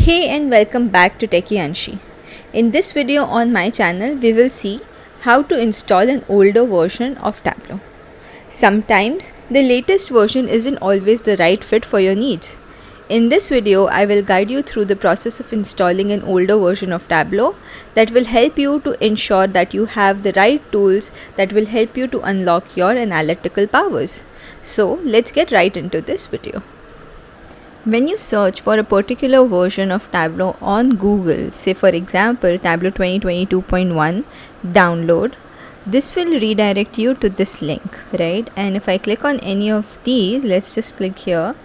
Hey and welcome back to Techie Anshi. In this video on my channel, we will see how to install an older version of Tableau. Sometimes the latest version isn't always the right fit for your needs. In this video, I will guide you through the process of installing an older version of Tableau that will help you to ensure that you have the right tools that will help you to unlock your analytical powers. So let's get right into this video. When you search for a particular version of Tableau on Google, say for example Tableau 2022.1 download, this will redirect you to this link, right? And if I click on any of these, let's just click here,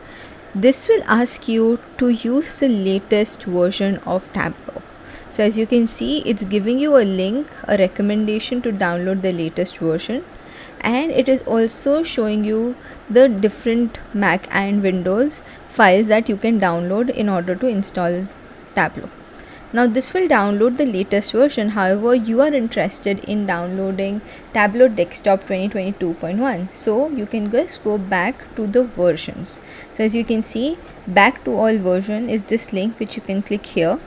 this will ask you to use the latest version of Tableau. So as you can see, it's giving you a link, a recommendation to download the latest version, and it is also showing you the different Mac and Windows files that you can download in order to install Tableau. Now this will download the latest version. However, you are interested in downloading Tableau Desktop 2022.1, so you can just go back to the versions. So as you can see, back to all version is this link which you can click here.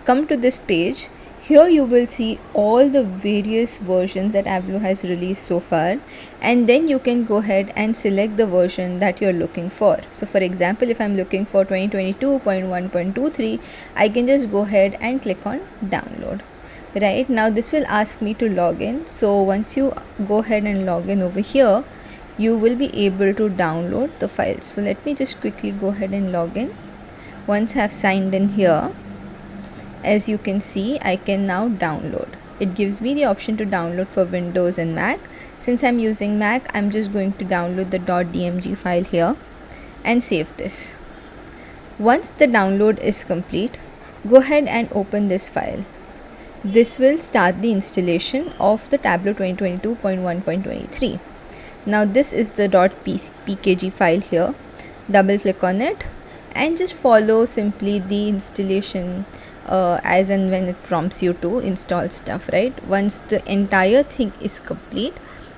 Come to this page. Here you will see all the various versions that Tableau has released so far, and then you can go ahead and select the version that you're looking for. So for example, if I'm looking for 2022.1.23, I can just go ahead and click on download. Right now this will ask me to log in. So once you go ahead and log in over here, you will be able to download the files. So let me just quickly go ahead and log in. Once I've signed in here, as you can see, I can now download. It gives me the option to download for Windows and Mac. Since I'm using Mac, I'm just going to download the .dmg file here and save this. Once the download is complete, go ahead and open this file. This will start the installation of the Tableau 2022.1.23. Now this is the .pkg file here. Double click on it and just follow simply the installation as and when it prompts you to install stuff, right? Once the entire thing is complete,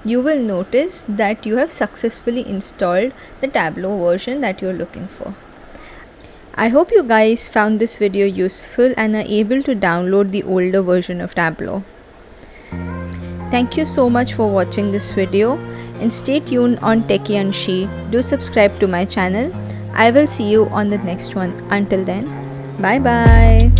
you will notice that you have successfully installed the Tableau version that you're looking for. I hope you guys found this video useful and are able to download the older version of Tableau. Thank you so much for watching this video, and stay tuned on Techie Anshi. Do subscribe to my channel. I will see you on the next one. Until then, bye bye.